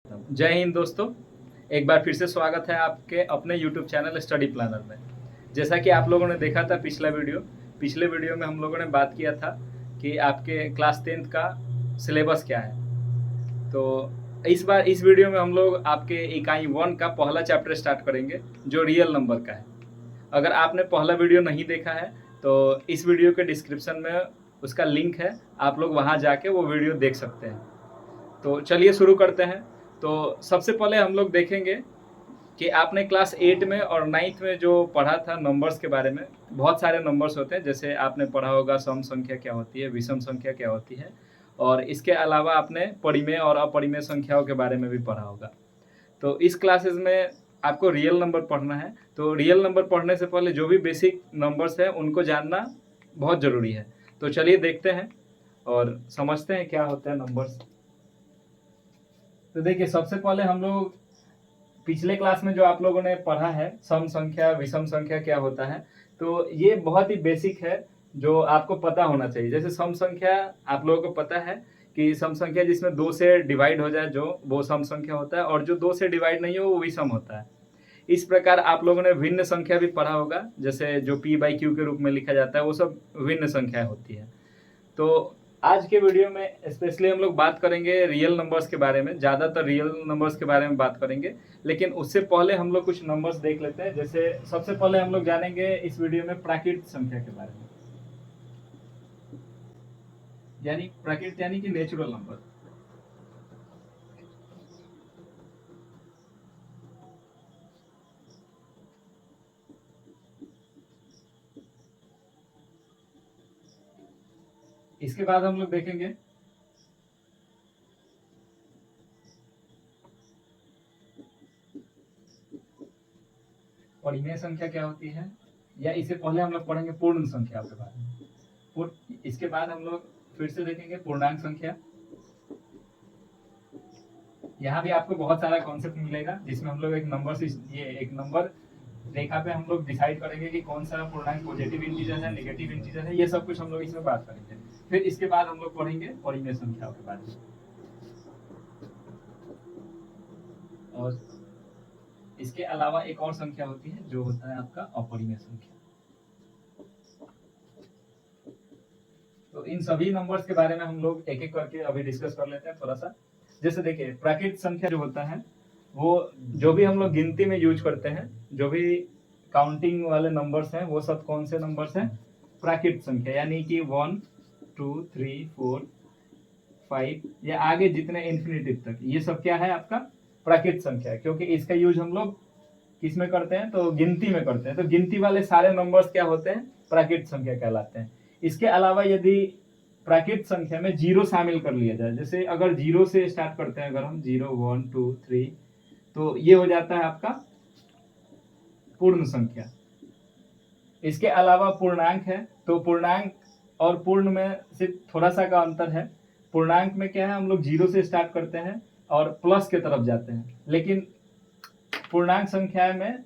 जय हिंद दोस्तों। एक बार फिर से स्वागत है आपके अपने YouTube चैनल स्टडी प्लानर में। जैसा कि आप लोगों ने देखा था पिछले वीडियो में हम लोगों ने बात किया था कि आपके क्लास 10th का सिलेबस क्या है। तो इस बार इस वीडियो में हम लोग आपके इकाई 1 का पहला चैप्टर स्टार्ट करेंगे जो रियल नंबर का है। अगर आपने पहला वीडियो नहीं देखा है तो इस वीडियो के डिस्क्रिप्शन में उसका लिंक है, आप लोग वहाँ जाके वो वीडियो देख सकते हैं। तो चलिए शुरू करते हैं। तो सबसे पहले हम लोग देखेंगे कि आपने क्लास 8 में और 9th में जो पढ़ा था नंबर्स के बारे में। बहुत सारे नंबर्स होते हैं, जैसे आपने पढ़ा होगा सम संख्या क्या होती है, विषम संख्या क्या होती है, और इसके अलावा आपने परिमेय और अपरिमेय संख्याओं के बारे में भी पढ़ा होगा। तो इस क्लासेस में आपको रियल नंबर पढ़ना है। तो रियल नंबर पढ़ने से पहले जो भी बेसिक नंबर्स हैं उनको जानना बहुत ज़रूरी है। तो चलिए देखते हैं और समझते हैं क्या होता है नंबर्स। तो देखिए, सबसे पहले हम लोग पिछले क्लास में जो आप लोगों ने पढ़ा है सम संख्या विषम संख्या क्या होता है, तो ये बहुत ही बेसिक है जो आपको पता होना चाहिए। जैसे सम संख्या आप लोगों को पता है कि सम संख्या जिसमें 2 से डिवाइड हो जाए जो वो सम संख्या होता है, और जो 2 से डिवाइड नहीं हो वो विषम होता है। इस प्रकार आप लोगों ने भिन्न संख्या भी पढ़ा होगा, जैसे जो p/q के रूप में लिखा जाता है वो सब भिन्न संख्या होती है। तो आज के वीडियो में स्पेशली हम लोग बात करेंगे रियल नंबर्स के बारे में, ज़्यादातर रियल नंबर्स के बारे में बात करेंगे। लेकिन उससे पहले हम लोग कुछ नंबर्स देख लेते हैं। जैसे सबसे पहले हम लोग जानेंगे इस वीडियो में प्राकृत संख्या के बारे में, यानी प्राकृत यानी कि नेचुरल नंबर। इसके बाद हम लोग देखेंगे परिमेय संख्या क्या होती है, या इससे पहले हम लोग पढ़ेंगे पूर्ण संख्या के बारे में। इसके बाद हम लोग फिर से देखेंगे पूर्णांक संख्या। यहाँ भी आपको बहुत सारा कॉन्सेप्ट मिलेगा जिसमें हम लोग एक नंबर रेखा पे हम लोग डिसाइड करेंगे कि कौन सा पूर्णांक पॉजिटिव इंटीजर है, नेगेटिव इंटीजर है, ये सब कुछ हम लोग इसमें बात करेंगे। फिर इसके बाद हम लोग पढ़ेंगे परिमेय संख्याओं के बारे में, और इसके अलावा एक और संख्या होती है जो होता है आपका अपरिमेय संख्या। तो इन सभी नंबर्स के बारे में हम लोग एक एक करके अभी डिस्कस कर लेते हैं थोड़ा सा। जैसे देखिए, प्राकृत संख्या जो होता है वो जो भी हम लोग गिनती में यूज करते हैं, जो भी काउंटिंग वाले नंबर्स हैं वो सब कौन से नंबर्स हैं? प्राकृत संख्या, यानी कि 1 2 3 4 5 या आगे जितने इन्फिनिटिव तक, ये सब क्या है आपका प्राकृत संख्या है। क्योंकि इसका यूज हम लोग किस में करते हैं? तो गिनती में करते हैं। तो गिनती वाले सारे नंबर्स क्या होते हैं? प्राकृत संख्या कहलाते हैं। इसके अलावा यदि प्राकृत संख्या में जीरो शामिल कर लिया जाए, जैसे अगर जीरो से स्टार्ट करते हैं, अगर हम 0 1 2 3, तो ये हो जाता है आपका पूर्ण संख्या। इसके अलावा पूर्णांक है, तो पूर्णांक और पूर्ण में सिर्फ थोड़ा सा का अंतर है। पूर्णांक में क्या है, हम लोग 0 से स्टार्ट करते हैं और प्लस के तरफ जाते हैं, लेकिन पूर्णांक संख्या में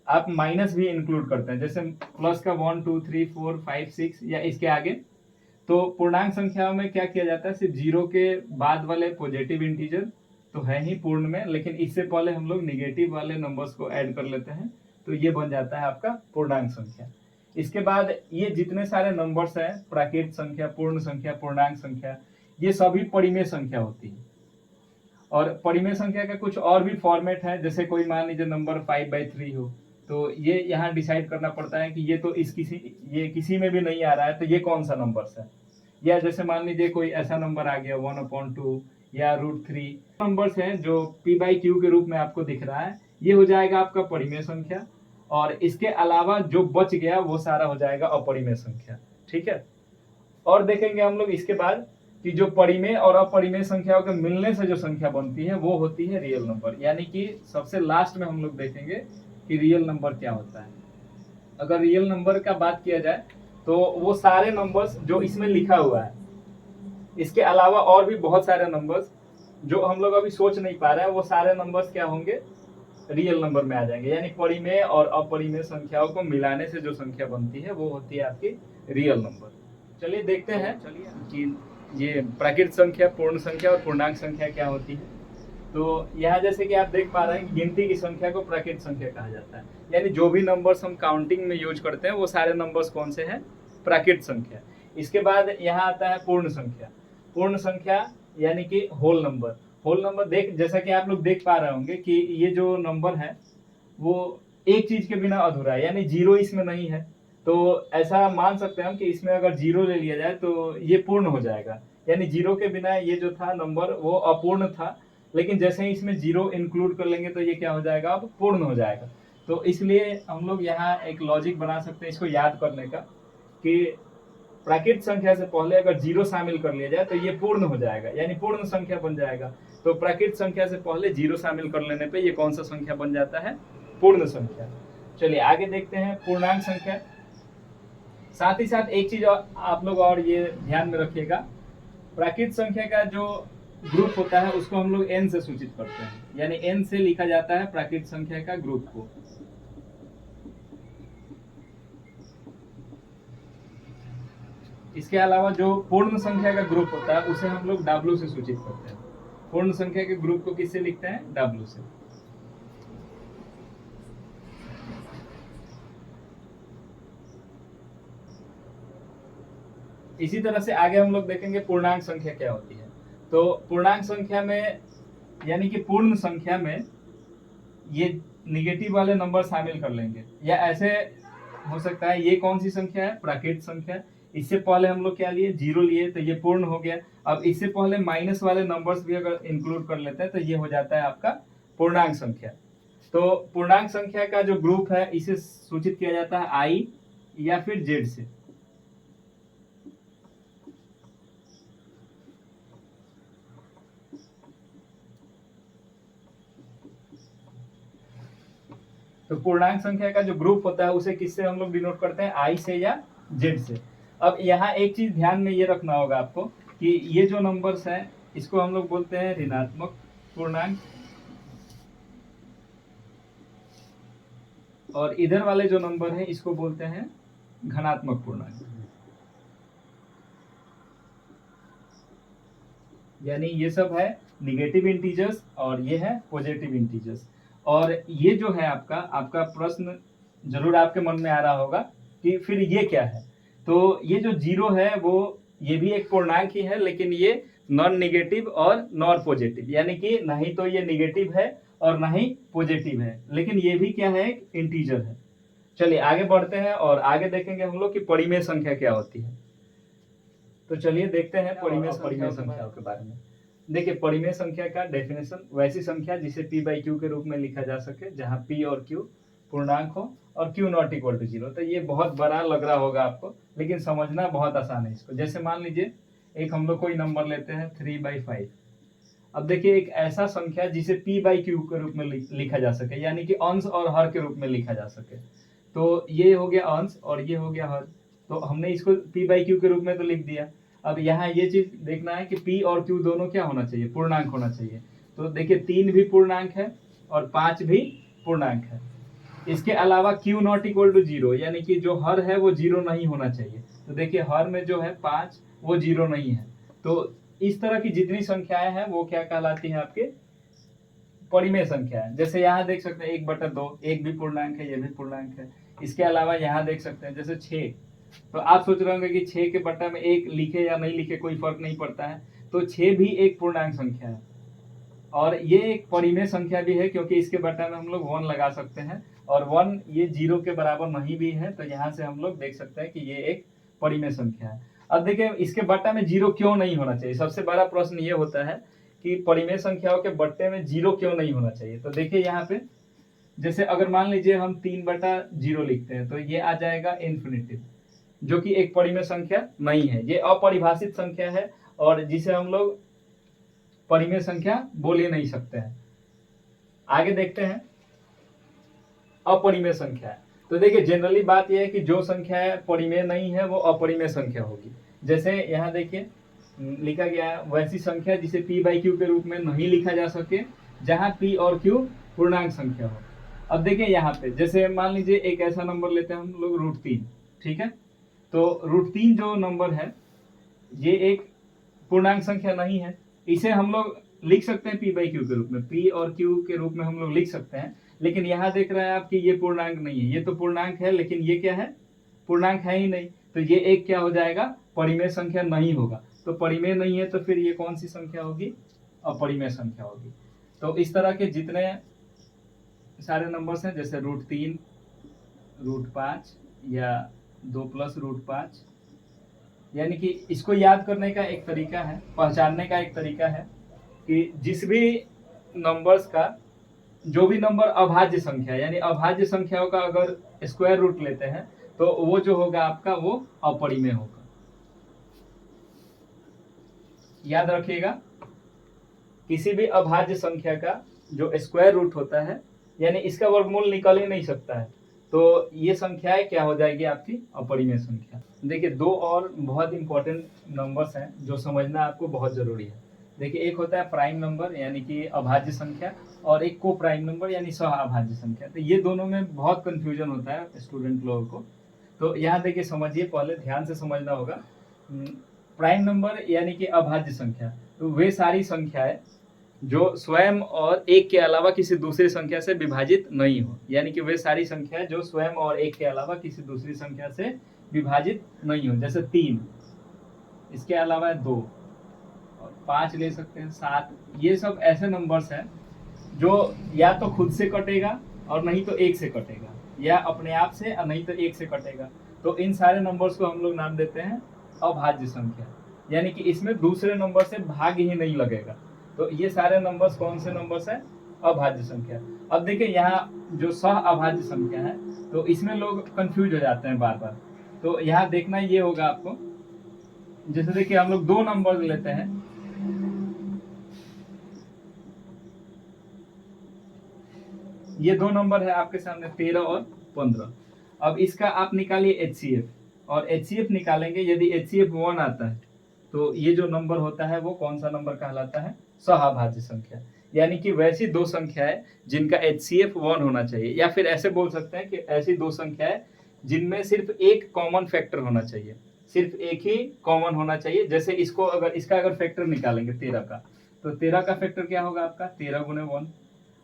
आप माइनस भी इंक्लूड करते हैं, जैसे प्लस का 1 2 3 4 5 6 या इसके आगे। तो पूर्णांक संख्याओं में क्या किया जाता है, सिर्फ 0 के बाद वाले पॉजिटिव इंटीजर तो है ही पूर्ण में, लेकिन इससे पहले हम लोग निगेटिव वाले नंबर्स को ऐड कर लेते हैं, तो ये बन जाता है आपका पूर्णांक संख्या। इसके बाद ये जितने सारे नंबर्स हैं, प्राकृत संख्या, पूर्ण संख्या, पूर्णांक संख्या, ये सभी परिमेय संख्या होती है। और परिमेय संख्या का कुछ और भी फॉर्मेट है, जैसे कोई मान लीजिए नंबर 5/3 हो, तो ये यहाँ डिसाइड करना पड़ता है कि ये तो ये किसी में भी नहीं आ रहा है, तो ये कौन सा नंबर है। या जैसे मान लीजिए कोई ऐसा नंबर आ गया 1/2 या √3 नंबर्स हैं जो p/q के रूप में आपको दिख रहा है, ये हो जाएगा आपका परिमेय संख्या। और इसके अलावा जो बच गया वो सारा हो जाएगा अपरिमेय संख्या। ठीक है। और देखेंगे हम लोग इसके बाद कि जो परिमेय और अपरिमेय संख्याओं के मिलने से जो संख्या बनती है वो होती है रियल नंबर, यानी कि सबसे लास्ट में हम लोग देखेंगे कि रियल नंबर क्या होता है। अगर रियल नंबर का बात किया जाए तो वो सारे नंबर्स जो इसमें लिखा हुआ है, इसके अलावा और भी बहुत सारे नंबर्स जो हम लोग अभी सोच नहीं पा रहे हैं, वो सारे नंबर्स क्या होंगे? रियल नंबर में आ जाएंगे। यानी परिमेय और अपरिमेय संख्याओं को मिलाने से जो संख्या बनती है वो होती है आपकी रियल नंबर। चलिए देखते हैं कि ये प्राकृत संख्या, पूर्ण संख्या और पूर्णांक संख्या क्या होती है। तो यहाँ जैसे कि आप देख पा रहे हैं कि गिनती की संख्या को प्राकृत संख्या कहा जाता है, यानी जो भी नंबर्स हम काउंटिंग में यूज करते हैं वो सारे नंबर्स कौन से हैं, प्राकृत संख्या। इसके बाद यहाँ आता है पूर्ण संख्या। पूर्ण संख्या यानी कि होल नंबर। होल नंबर देख, जैसा कि आप लोग देख पा रहे होंगे कि ये जो नंबर है वो एक चीज के बिना अधूरा है, यानी जीरो इसमें नहीं है। तो ऐसा मान सकते हैं हम कि इसमें अगर जीरो ले लिया जाए तो ये पूर्ण हो जाएगा, यानी जीरो के बिना ये जो था नंबर वो अपूर्ण था, लेकिन जैसे ही इसमें जीरो इंक्लूड कर लेंगे तो ये क्या हो जाएगा, अब पूर्ण हो जाएगा। तो इसलिए हम लोग यहाँ एक लॉजिक बना सकते हैं इसको याद करने का कि प्राकृत संख्या से पहले अगर जीरो शामिल कर लिया जाए तो ये पूर्ण हो जाएगा, यानी पूर्ण संख्या बन जाएगा। तो प्राकृत संख्या से पहले जीरो शामिल कर लेने पे ये कौन सा संख्या बन जाता है, पूर्ण संख्या। चलिए आगे देखते हैं पूर्णांक संख्या। साथ ही साथ एक चीज आप लोग और ये ध्यान में रखिएगा, प्राकृत संख्या का जो ग्रुप होता है उसको हम लोग n से सूचित करते हैं, यानी n से लिखा जाता है प्राकृत संख्या का ग्रुप को। इसके अलावा जो पूर्ण संख्या का ग्रुप होता है उसे हम लोग W से सूचित करते हैं। पूर्ण संख्या के ग्रुप को किससे लिखते हैं, W से। इसी तरह से आगे हम लोग देखेंगे पूर्णांक संख्या क्या होती है। तो पूर्णांक संख्या में यानी कि पूर्ण संख्या में ये निगेटिव वाले नंबर शामिल कर लेंगे, या ऐसे हो सकता है ये कौन सी संख्या है, प्राकृत संख्या। इससे पहले हम लोग क्या लिए, जीरो लिए, तो ये पूर्ण हो गया। अब इससे पहले माइनस वाले नंबर्स भी अगर इंक्लूड कर लेते हैं तो ये हो जाता है आपका पूर्णांक संख्या। तो पूर्णांक संख्या का जो ग्रुप है इसे सूचित किया जाता है आई या फिर जेड से। तो पूर्णांक संख्या का जो ग्रुप होता है उसे किससे हम लोग डिनोट करते हैं, आई से या जेड से। अब यहाँ एक चीज ध्यान में ये रखना होगा आपको कि ये जो नंबर्स हैं इसको हम लोग बोलते हैं ऋणात्मक पूर्णांक, और इधर वाले जो नंबर है इसको बोलते हैं धनात्मक पूर्णांक। यानी ये सब है निगेटिव इंटीजर्स और ये है पॉजिटिव इंटीजर्स। और ये जो है आपका प्रश्न जरूर आपके मन में आ रहा होगा कि फिर ये क्या है। तो ये जो जीरो है वो ये भी एक पूर्णांक ही है, लेकिन ये नॉन निगेटिव और नॉन पॉजिटिव, यानी कि ना ही तो ये निगेटिव है और ना ही पॉजिटिव है, लेकिन ये भी क्या है, एक इंटीजर है। चलिए आगे बढ़ते हैं और आगे देखेंगे हम लोग कि परिमेय संख्या क्या होती है। तो चलिए देखते हैं परिमेय संख्याओं के बारे में। देखिए परिमेय संख्या का डेफिनेशन, वैसी संख्या जिसे p बाई क्यू के रूप में लिखा जा सके जहां p और q पूर्णांक हो और q not equal to zero. तो ये बहुत बड़ा लग रहा होगा आपको, लेकिन समझना बहुत आसान है इसको। जैसे मान लीजिए एक हम लोग कोई नंबर लेते हैं 3/5। अब देखिए एक ऐसा संख्या जिसे p बाई क्यू के रूप में लिखा जा सके, यानी कि अंश और हर के रूप में लिखा जा सके। तो ये हो गया अंश और ये हो गया हर, तो हमने इसको p बाई क्यू के रूप में तो लिख दिया। अब यहाँ ये चीज देखना है कि p और q दोनों क्या होना चाहिए, पूर्णांक होना चाहिए। तो देखिए 3 भी पूर्णांक है और 5 भी पूर्णांक है। इसके अलावा q not equal to zero, यानी कि जो हर है वो जीरो नहीं होना चाहिए। तो देखिए हर में जो है 5 वो जीरो नहीं है। तो इस तरह की जितनी संख्याएं हैं वो क्या कहलाती हैं, आपके परिमेय संख्या है। जैसे यहाँ देख सकते हैं 1/2, एक भी पूर्णांक है, ये भी पूर्णांक है। इसके अलावा यहाँ देख सकते हैं जैसे 6, तो आप सोच रहे होंगे कि 6 के बट्टा में 1 लिखे या नहीं लिखे कोई फर्क नहीं पड़ता है, तो 6 भी एक पूर्णांक संख्या है और ये एक परिमेय संख्या भी है, क्योंकि इसके बट्टा में हम लोग 1 लगा सकते हैं और 1 ये 0 के बराबर नहीं भी है, तो यहाँ से हम लोग देख सकते हैं कि ये एक परिमेय संख्या है। अब देखिए इसके बट्टा में 0 क्यों नहीं होना चाहिए, सबसे बड़ा प्रश्न ये होता है कि परिमेय संख्याओं के बट्टे में 0 क्यों नहीं होना चाहिए। तो देखिए यहाँ पे जैसे अगर मान लीजिए हम 3/0 लिखते हैं तो ये आ जाएगा इन्फिनिटिव, जो कि एक परिमेय संख्या नहीं है, ये अपरिभाषित संख्या है और जिसे हम लोग परिमेय संख्या बोल ही नहीं सकते हैं। आगे देखते हैं अपरिमेय संख्या। तो देखिए जनरली बात यह है कि जो संख्या परिमेय नहीं है वो अपरिमेय संख्या होगी। जैसे यहाँ देखिए लिखा गया है वैसी संख्या जिसे p बाई क्यू के रूप में नहीं लिखा जा सके जहां p और q पूर्णांक संख्या हो। अब देखिए यहाँ पे जैसे मान लीजिए एक ऐसा नंबर लेते हैं हम लोग √3, ठीक है। तो √3 जो नंबर है ये एक पूर्णांक संख्या नहीं है, इसे हम लोग लिख सकते हैं p बाई क्यू के रूप में, p और q के रूप में हम लोग लिख सकते हैं। लेकिन यहाँ देख रहे हैं आप कि ये पूर्णांक नहीं है, ये तो पूर्णांक है लेकिन ये क्या है, पूर्णांक है ही नहीं, तो ये एक क्या हो जाएगा, परिमेय संख्या नहीं होगा। तो परिमेय नहीं है तो फिर ये कौन सी संख्या होगी, अपरिमेय संख्या होगी। तो इस तरह के जितने सारे नंबर्स हैं, जैसे √3, √5 या 2 + √5, यानी कि इसको याद करने का एक तरीका है, पहचानने का एक तरीका है कि जिस भी नंबर्स का, जो भी नंबर अभाज्य संख्या यानी अभाज्य संख्याओं का अगर स्क्वायर रूट लेते हैं तो वो जो होगा आपका वो अपरिमेय होगा। याद रखिएगा, किसी भी अभाज्य संख्या का जो स्क्वायर रूट होता है यानी इसका वर्गमूल निकल ही नहीं सकता है, तो ये संख्याएं क्या हो जाएगी आपकी, अपरिमेय संख्या। देखिए दो और बहुत इंपॉर्टेंट नंबर्स हैं जो समझना आपको बहुत जरूरी है। देखिए एक होता है प्राइम नंबर यानी कि अभाज्य संख्या, और एक को प्राइम नंबर यानी सह अभाज्य संख्या। तो ये दोनों में बहुत कंफ्यूजन होता है स्टूडेंट लोगों को। तो यहाँ देखिए समझिए, पहले ध्यान से समझना होगा। प्राइम नंबर यानी कि अभाज्य संख्या, तो वे सारी संख्याएं जो स्वयं और एक के अलावा किसी दूसरी संख्या से विभाजित नहीं हो, यानी कि वे सारी संख्याएं जो स्वयं और एक के अलावा किसी दूसरी संख्या से विभाजित नहीं हो। जैसे 3, इसके अलावा 2 और 5 ले सकते हैं, 7, ये सब ऐसे नंबर्स हैं जो या तो खुद से कटेगा और नहीं तो 1 से कटेगा, या अपने आप से और नहीं तो 1 से कटेगा। तो इन सारे नंबर्स को हम लोग नाम देते हैं अभाज्य संख्या, यानी कि इसमें दूसरे नंबर से भाग ही नहीं लगेगा। तो ये सारे नंबर्स कौन से नंबर्स हैं, अभाज्य संख्या। अब देखिए यहाँ जो सह अभाज्य संख्या है तो इसमें लोग कंफ्यूज हो जाते हैं बार बार। तो यहाँ देखना ये होगा आपको, जैसे देखिए हम लोग 2 नंबर लेते हैं, ये 2 नंबर है आपके सामने 13 और 15। अब इसका आप निकालिए HCF, और HCF निकालेंगे, यदि HCF 1 आता है तो ये जो नंबर होता है वो कौन सा नंबर कहलाता है, सहअभाज्य संख्या। यानी कि वैसी 2 संख्याएं जिनका HCF 1 होना चाहिए, या फिर ऐसे बोल सकते हैं कि ऐसी 2 संख्याएं जिनमें सिर्फ एक कॉमन फैक्टर होना चाहिए, सिर्फ एक ही कॉमन होना चाहिए। जैसे इसको इसका अगर फैक्टर निकालेंगे 13 का, तो 13 का फैक्टर क्या होगा आपका, 13 × 1,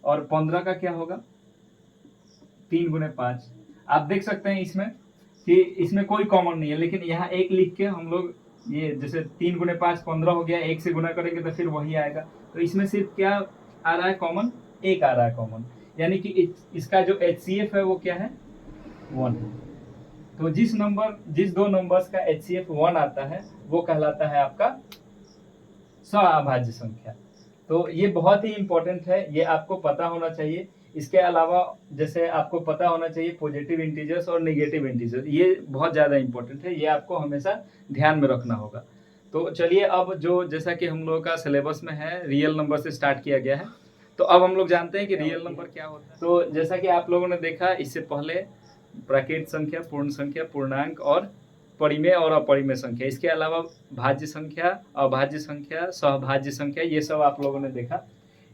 और 15 का क्या होगा, 3 × 5। आप देख सकते हैं इसमें कि इसमें कोई कॉमन नहीं है, लेकिन यहाँ एक लिख के हम लोग ये जैसे 3 × 5 15 हो गया, 1 से गुना करेंगे तो फिर वही आएगा। तो इसमें सिर्फ क्या आ रहा है कॉमन, 1 आ रहा है कॉमन, यानी कि इसका जो HCF है वो क्या है, 1 है। तो जिस 2 नंबर्स का HCF 1 आता है वो कहलाता है आपका सहअभाज्य संख्या। तो ये बहुत ही इंपॉर्टेंट है, ये आपको पता होना चाहिए। इसके अलावा जैसे आपको पता होना चाहिए पॉजिटिव इंटीजर्स और नेगेटिव इंटीजर्स, ये बहुत ज़्यादा इंपॉर्टेंट है, ये आपको हमेशा ध्यान में रखना होगा। तो चलिए अब जो जैसा कि हम लोगों का सिलेबस में है, रियल नंबर से स्टार्ट किया गया है, तो अब हम लोग जानते हैं कि रियल नंबर क्या होता है। तो जैसा कि आप लोगों ने देखा, इससे पहले प्राकृत संख्या, पूर्ण संख्या, पूर्णांक और परिमेय और अपरिमेय संख्या, इसके अलावा भाज्य संख्या, अभाज्य संख्या, सहभाज्य संख्या, ये सब आप लोगों ने देखा।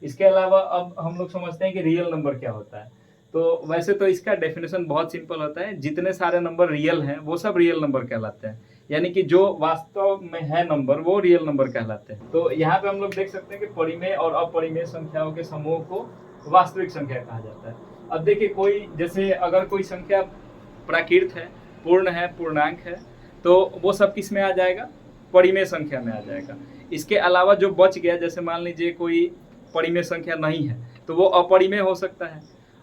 इसके अलावा अब हम लोग समझते हैं कि रियल नंबर क्या होता है। तो वैसे तो इसका डेफिनेशन बहुत सिंपल होता है, जितने सारे नंबर रियल हैं वो सब रियल नंबर कहलाते हैं, यानी कि जो वास्तव में है नंबर वो रियल नंबर कहलाते हैं। तो यहाँ पे हम लोग देख सकते हैं कि परिमेय और अपरिमेय संख्याओं के समूह को वास्तविक संख्या कहा जाता है। अब देखिए कोई, जैसे अगर कोई संख्या प्राकृत है, पूर्ण है, पूर्णांक है, तो वो सब किस में आ जाएगा, परिमेय संख्या में आ जाएगा। इसके अलावा जो बच गया, जैसे मान लीजिए कोई परिमेय संख्या नहीं है तो वो अपरिमेय हो सकता है,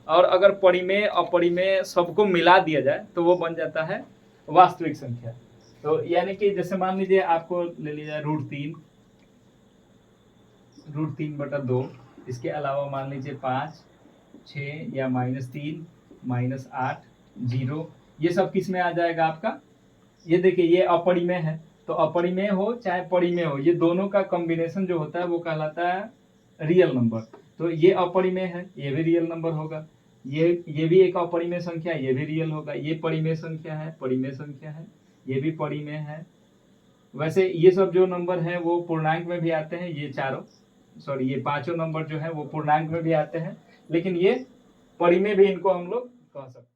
और अगर परिमेय अपरिमेय सबको मिला दिया जाए तो वो बन जाता है वास्तविक संख्या। तो यानी कि जैसे मान लीजिए आपको ले लिया जाए √3/2, इसके अलावा मान लीजिए 5, 6 या -3, -8, 0, ये सब किस में आ जाएगा आपका, ये देखिए ये अपरिमेय है। तो अपरिमेय हो चाहे परिमेय हो, ये दोनों का कॉम्बिनेशन जो होता है वो कहलाता है रियल नंबर। तो ये अपरिमेय है, ये भी रियल नंबर होगा, ये भी एक अपरिमेय संख्या, ये भी रियल होगा, ये परिमेय संख्या है, परिमेय संख्या है, ये भी परिमेय है। वैसे ये सब जो नंबर हैं वो पूर्णांक में भी आते हैं, ये 5 नंबर जो है वो पूर्णांक में भी आते हैं, लेकिन ये परिमेय भी इनको हम लोग कह सकते हैं।